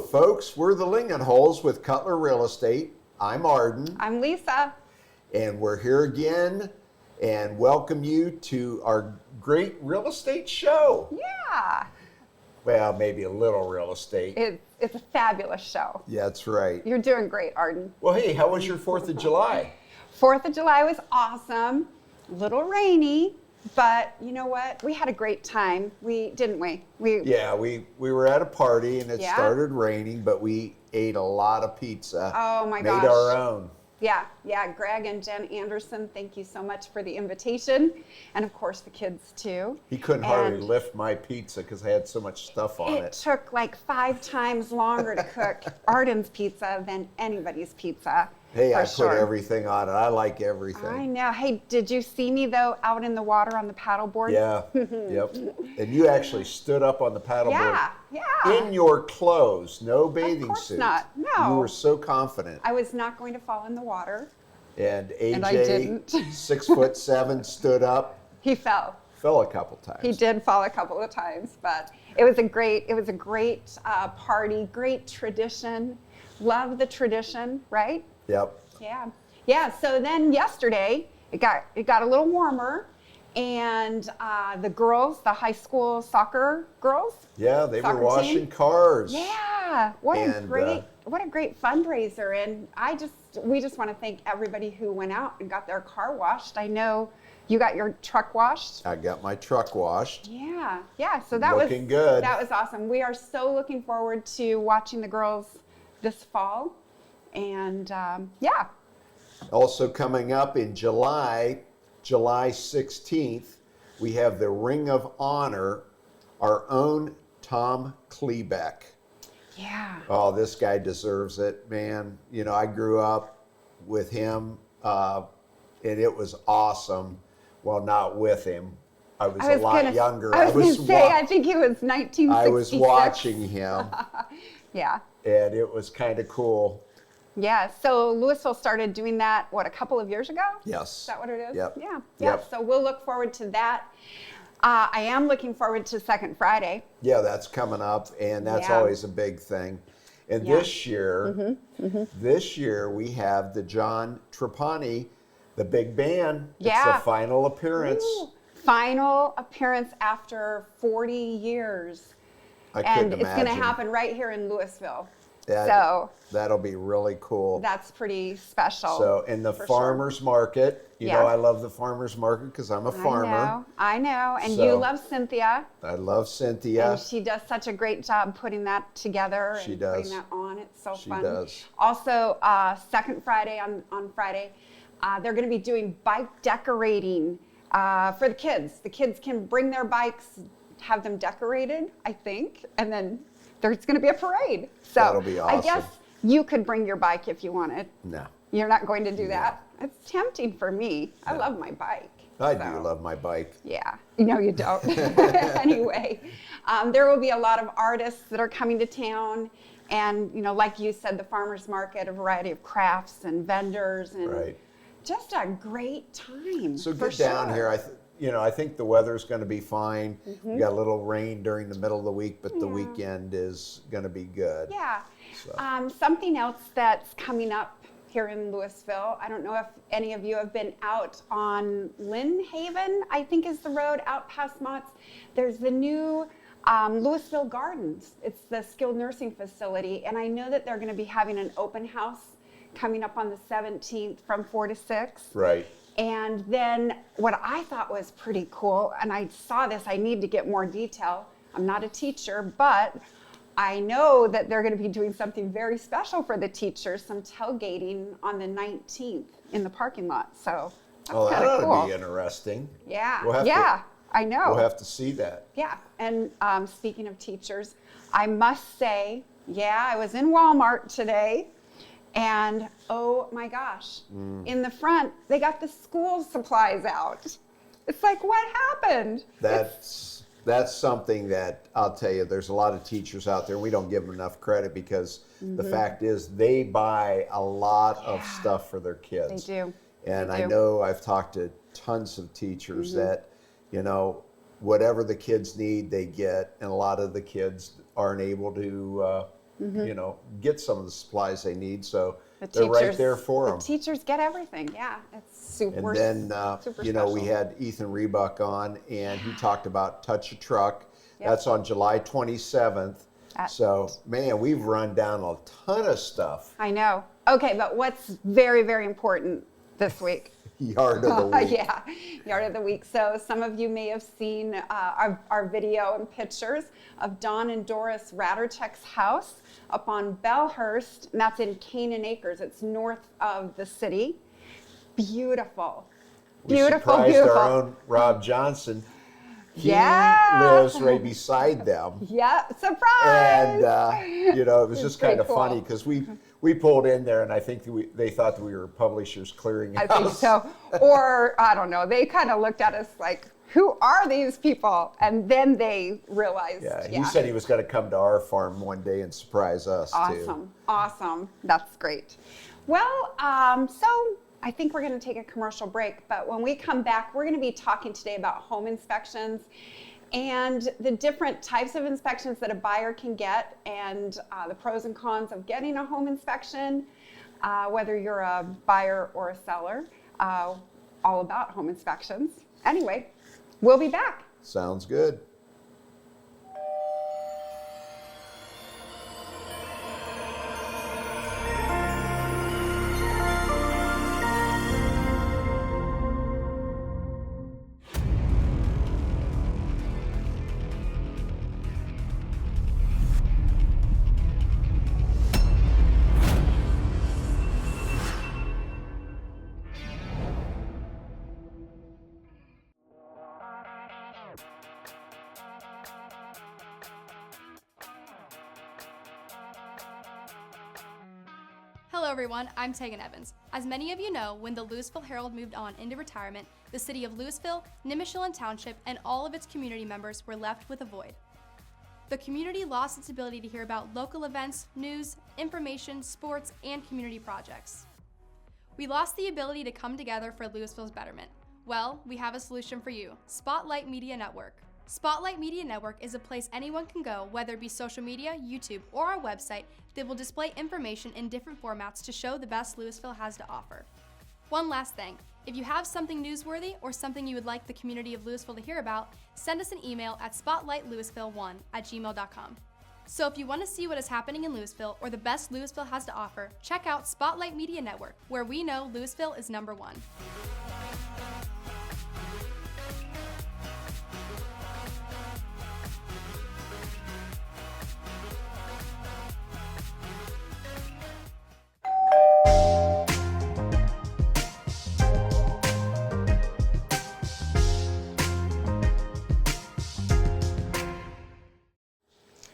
folks. We're the Lingenhoels with Cutler Real Estate. I'm Arden. I'm Lisa. And we're here again and welcome you to our great real estate show. Yeah. Well, maybe a little real estate. It's a fabulous show. Yeah, that's right. You're doing great, Arden. Well, hey, how was your 4th of July? 4th of July was awesome. A little rainy, but you know what? We had a great time. Didn't we? Yeah, we were at a party and it Yeah. started raining, but we ate a lot of pizza. Oh my gosh. Made our own. Yeah. Greg and Jen Anderson, thank you so much for the invitation. And of course the kids too. He couldn't hardly lift my pizza because I had so much stuff on it. It took like 5 times longer to cook Arden's pizza than anybody's pizza. Hey, I sure. put everything on it. I like everything. I know. Hey, did you see me though out in the water on the paddleboard? Yeah, yep. And you actually stood up on the paddleboard. Yeah. In your clothes, no bathing Of course suit. not. No. You were so confident. I was not going to fall in the water. And AJ, And I didn't. 6'7", stood up. He fell. Fell a couple times. He did fall a couple of times, but it was a great party, great tradition. Love the tradition, right? Yep. Yeah. So then yesterday it got a little warmer, and the girls, the high school soccer girls. Yeah, they were soccer washing team. cars. Yeah. What a great fundraiser, and we just want to thank everybody who went out and got their car washed. I know you got your truck washed. I got my truck washed. Yeah. So that was looking good. That was awesome. We are so looking forward to watching the girls this fall. And Also coming up in July 16th, we have the Ring of Honor, our own Tom Klebeck. Yeah. Oh, this guy deserves it, man. You know, I grew up with him, and it was awesome. Well, not with him. I was a lot younger. I was going to say, I think he was 1966. I was watching him. Yeah. And it was kind of cool. Yeah, so Louisville started doing that, a couple of years ago? Yes. Is that what it is? Yep. Yeah. Yep. So we'll look forward to that. I am looking forward to Second Friday. Yeah, that's coming up, and that's always a big thing. And this year, we have the John Trapani, the big band. Yeah. It's the final appearance. Ooh, final appearance after 40 years. I couldn't imagine. It's going to happen right here in Louisville. That'll be really cool. That's pretty special. So in the farmer's market, you know I love the farmer's market because I'm a farmer. I know. And you love Cynthia. I love Cynthia. And she does such a great job putting that together and putting that on. It's so fun. She does. Also, Second Friday on Friday, they're going to be doing bike decorating for the kids. The kids can bring their bikes, have them decorated, I think, and then there's going to be a parade. So that'll be awesome. I guess you could bring your bike if you wanted. No. You're not going to do that? It's tempting for me. I love my bike. I do love my bike. Yeah. No, you don't. Anyway, there will be a lot of artists that are coming to town. And, like you said, the farmer's market, a variety of crafts and vendors. And just a great time. So get down here. I think the weather's going to be fine. We got a little rain during the middle of the week, but the weekend is going to be good. Yeah. So. Something else that's coming up here in Louisville, I don't know if any of you have been out on Lingenhoel, I think is the road, out past Mott's. There's the new Louisville Gardens. It's the skilled nursing facility, and I know that they're going to be having an open house coming up on the 17th from 4 to 6. Right. And then what I thought was pretty cool, and I saw this, I need to get more detail. I'm not a teacher, but I know that they're going to be doing something very special for the teachers, some tailgating on the 19th in the parking lot. So that's kind of cool. That'll be interesting. Yeah. I know. We'll have to see that. Yeah. And speaking of teachers, I must say, I was in Walmart today. And oh my gosh, in the front, they got the school supplies out. It's like, what happened? That's something that I'll tell you, there's a lot of teachers out there. We don't give them enough credit because the fact is they buy a lot of stuff for their kids. They do. And I know I've talked to tons of teachers that, whatever the kids need, they get. And a lot of the kids aren't able to get some of the supplies they need. So The they're right teachers- there for them. The teachers get everything. Yeah, it's super. And then, super we special. had Ethan Rebuck on, and he talked about Touch a Truck. Yep. That's on July 27th. So, man, we've run down a ton of stuff. I know. Okay, but what's very, very important this week? Yard of the week. Yeah, Yard of the Week. So some of you may have seen our video and pictures of Don and Doris Raderchek's house up on Bellhurst, and that's in Canaan Acres. It's north of the city. Beautiful. We surprised our own Rob Johnson. He lives right beside them. Yeah, surprise! And, it was just kind of funny because we pulled in there, and I think they thought that we were Publishers Clearinghouse. I think so. Or, I don't know, they kind of looked at us like, who are these people? And then they realized. Yeah, he said he was going to come to our farm one day and surprise us, too. Awesome. That's great. Well, so I think we're going to take a commercial break, but when we come back, we're going to be talking today about home inspections and the different types of inspections that a buyer can get, and the pros and cons of getting a home inspection, whether you're a buyer or a seller, all about home inspections. Anyway, we'll be back. Sounds good. Hello everyone, I'm Tegan Evans. As many of you know, when the Louisville Herald moved on into retirement, the city of Louisville, Nimishillen Township, and all of its community members were left with a void. The community lost its ability to hear about local events, news, information, sports, and community projects. We lost the ability to come together for Louisville's betterment. Well, we have a solution for you, Spotlight Media Network. Spotlight Media Network is a place anyone can go, whether it be social media, YouTube, or our website, that will display information in different formats to show the best Louisville has to offer. One last thing, if you have something newsworthy or something you would like the community of Louisville to hear about, send us an email at spotlightlouisville1@gmail.com. So if you want to see what is happening in Louisville or the best Louisville has to offer, check out Spotlight Media Network, where we know Louisville is number one.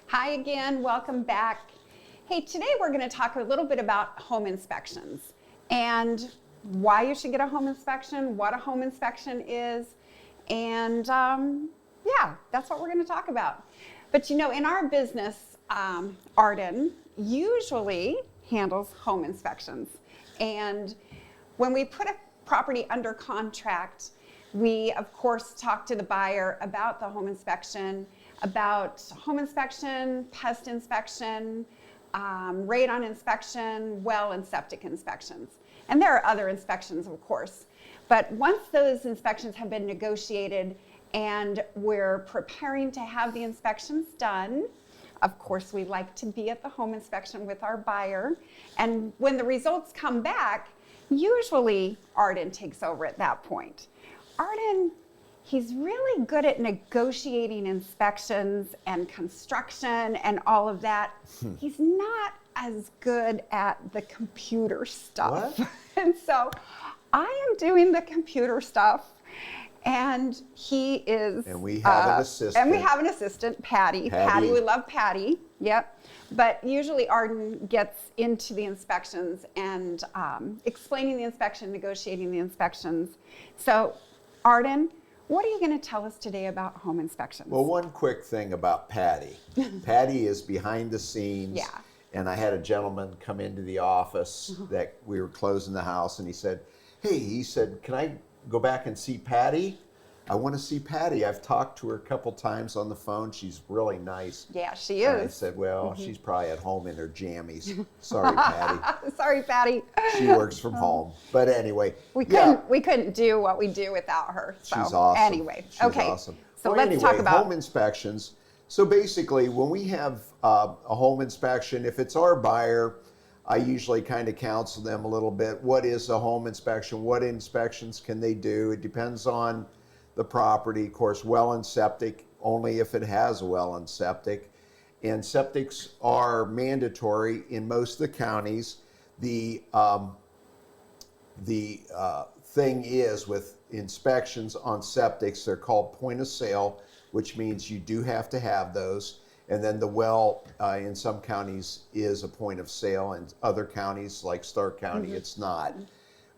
Hi again, welcome back. Hey, today we're going to talk a little bit about home inspections and why you should get a home inspection, what a home inspection is, and yeah, that's what we're going to talk about. But in our business, Arden usually handles home inspections. And when we put a property under contract, we of course talk to the buyer about the home inspection, pest inspection, radon inspection, well and septic inspections. And there are other inspections, of course. But once those inspections have been negotiated and we're preparing to have the inspections done, of course, we like to be at the home inspection with our buyer. And when the results come back, usually Arden takes over at that point. Arden, he's really good at negotiating inspections and construction and all of that. He's not as good at the computer stuff. What? And so I am doing the computer stuff, and he is. And we have an assistant. And we have an assistant, Patty. We love Patty. Yep. But usually Arden gets into the inspections and explaining the inspection, negotiating the inspections. So, Arden, what are you going to tell us today about home inspections? Well, one quick thing about Patty. Patty is behind the scenes. Yeah. And I had a gentleman come into the office that we were closing the house, and he said, "Hey," he said, "can I go back and see Patty?" I want to see Patty. I've talked to her a couple times on the phone. She's really nice. Yeah, she And I is. said, well, she's probably at home in her jammies. Sorry, Patty. Sorry, Patty. She works from home. But anyway. We couldn't do what we do without her. So, she's awesome. Anyway, She's okay. awesome. So well, let's anyway, talk about home inspections. So basically, when we have a home inspection, if it's our buyer, I usually kind of counsel them a little bit. What is a home inspection? What inspections can they do? It depends on the property. Of course, well and septic, only if it has a well and septic. And septics are mandatory in most of the counties. The thing is with inspections on septics, they're called point of sale, which means you do have to have those. And then the well in some counties is a point of sale, and other counties like Stark County, it's not.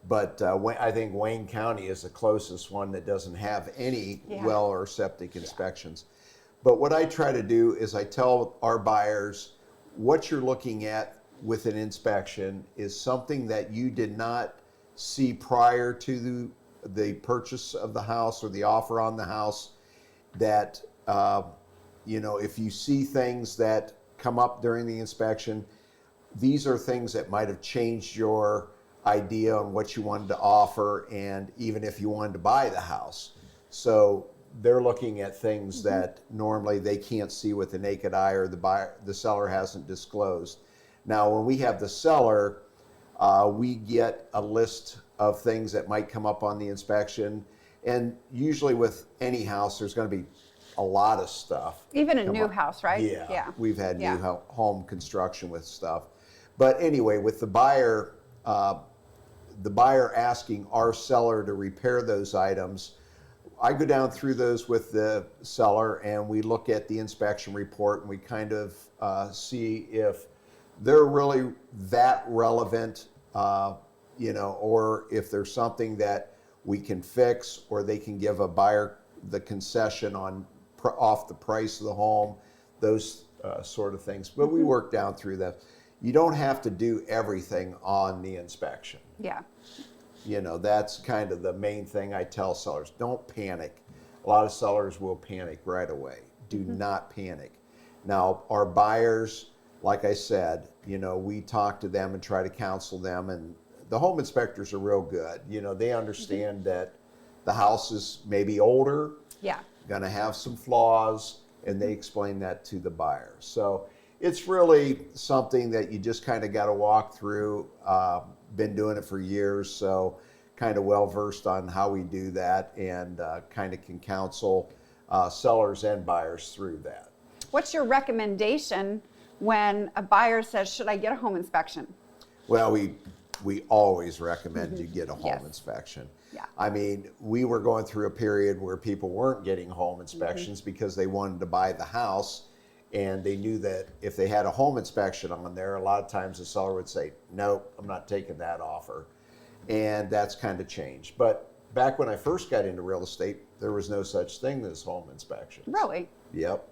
But I think Wayne County is the closest one that doesn't have any well or septic inspections. But what I try to do is I tell our buyers what you're looking at with an inspection is something that you did not see prior to the purchase of the house or the offer on the house, that if you see things that come up during the inspection, these are things that might have changed your idea on what you wanted to offer, and even if you wanted to buy the house. So they're looking at things that normally they can't see with the naked eye, or the seller hasn't disclosed. Now, when we have the seller, we get a list of things that might come up on the inspection, and usually with any house, there's going to be a lot of stuff. even a new house, right? Yeah, we've had new home construction with stuff. But anyway, with the buyer asking our seller to repair those items, I go down through those with the seller, and we look at the inspection report, and we kind of see if they're really that relevant, or if there's something that we can fix, or they can give a buyer the concession off the price of the home, those sort of things. But we work down through that. You don't have to do everything on the inspection. Yeah. That's kind of the main thing I tell sellers. Don't panic. A lot of sellers will panic right away. Do not panic. Now, our buyers, like I said, we talk to them and try to counsel them, and the home inspectors are real good. They understand that the house is maybe older, going to have some flaws, and they explain that to the buyer. So it's really something that you just kind of got to walk through. Been doing it for years, so kind of well versed on how we do that, and kind of can counsel sellers and buyers through that. What's your recommendation when a buyer says, should I get a home inspection? Well, we always recommend you get a home inspection. Yeah. I mean, we were going through a period where people weren't getting home inspections because they wanted to buy the house, and they knew that if they had a home inspection on there, a lot of times the seller would say, nope, I'm not taking that offer. And that's kind of changed. But back when I first got into real estate, there was no such thing as home inspections. Really? Yep.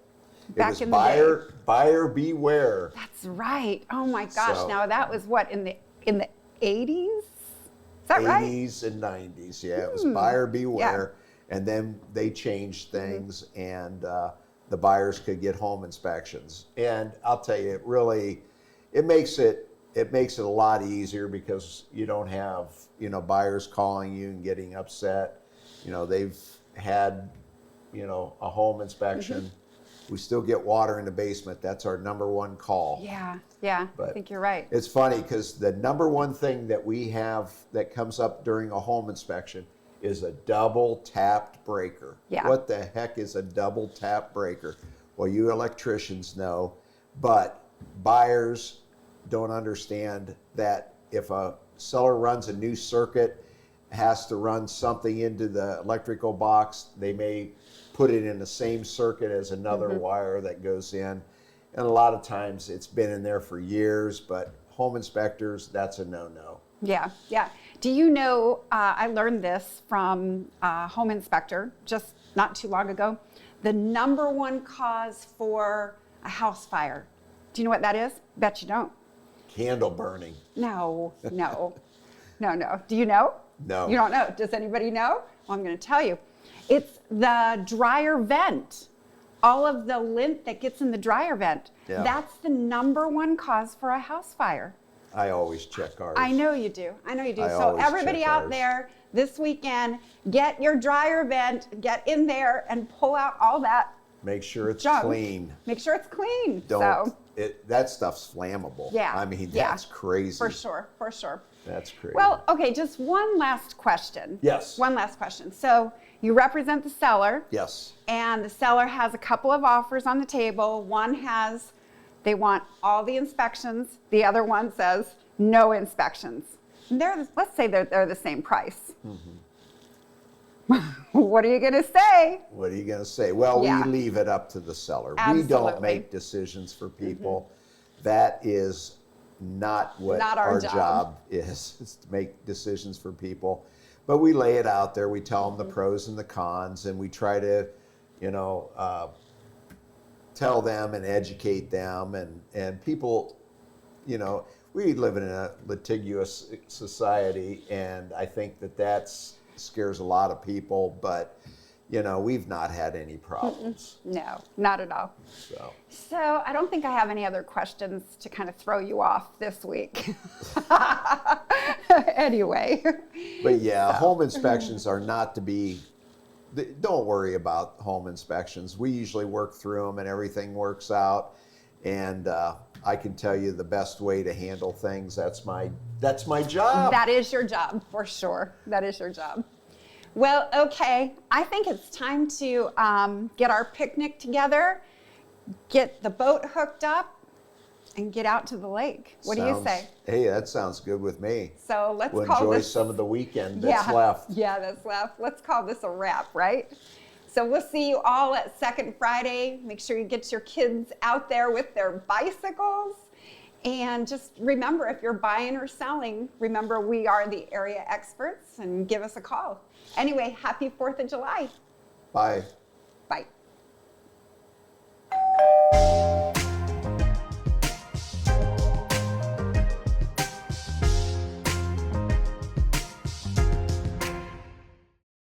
Back it was in the day. buyer beware. That's right. Oh my gosh. So- Now that was what, in the 80s? Is that right? 80s and 90s, yeah. It was buyer beware. And then they changed things, and the buyers could get home inspections. And I'll tell you, it makes it a lot easier, because you don't have, buyers calling you and getting upset. They've had, a home inspection. We still get water in the basement. That's our number one call. Yeah, But I think you're right. It's funny, because the number one thing that we have that comes up during a home inspection is a double tapped breaker. Yeah. What the heck is a double tap breaker? Well, you electricians know, but buyers don't understand that if a seller runs a new circuit, has to run something into the electrical box, they may put it in the same circuit as another wire that goes in. And a lot of times it's been in there for years, but home inspectors, that's a no-no. Yeah. Do you know, I learned this from a home inspector just not too long ago, the number one cause for a house fire. Do you know what that is? Bet you don't. Candle burning. No. Do you know? No. You don't know. Does anybody know? Well, I'm going to tell you. It's the dryer vent. All of the lint that gets in the dryer vent. Yeah. That's the #1 cause for a house fire. I always check ours. I know you do. I know you do. I So always everybody check out ours. there this weekend, get your dryer vent, get in there and pull out all that Make sure it's junk. clean. Make sure it's clean. Don't. So, That stuff's flammable. yeah. I mean, yeah. that's crazy. For sure, for sure. That's crazy. Well, okay, just one last question. Yes. One last question. So you represent the seller. Yes. And the seller has a couple of offers on the table. One has, they want all the inspections. The other one says no inspections. And let's say they're the same price. What are you going to say? What are you going to say? Well, Yeah. we leave it up to the seller. We Absolutely. don't make decisions for people. That is not what Not our job. is to make decisions for people. But we lay it out there. We tell them the pros and the cons, and we try to, tell them and educate them. And people, we live in a litigious society, and I think that scares a lot of people. But, we've not had any problems. No, not at all. So I don't think I have any other questions to kind of throw you off this week. Anyway. But yeah, home inspections are not to be, don't worry about home inspections. We usually work through them and everything works out. And I can tell you the best way to handle things. That's my job. That is your job, for sure. That is your job. Well, okay. I think it's time to get our picnic together, get the boat hooked up, and get out to the lake. What do you say? Hey, that sounds good with me. So let's We'll call enjoy this. some of the weekend that's left. Yeah, that's left. Let's call this a wrap, right? So we'll see you all at Second Friday. Make sure you get your kids out there with their bicycles. And just remember, if you're buying or selling, remember we are the area experts, and give us a call. Anyway, happy 4th of July. Bye. Bye.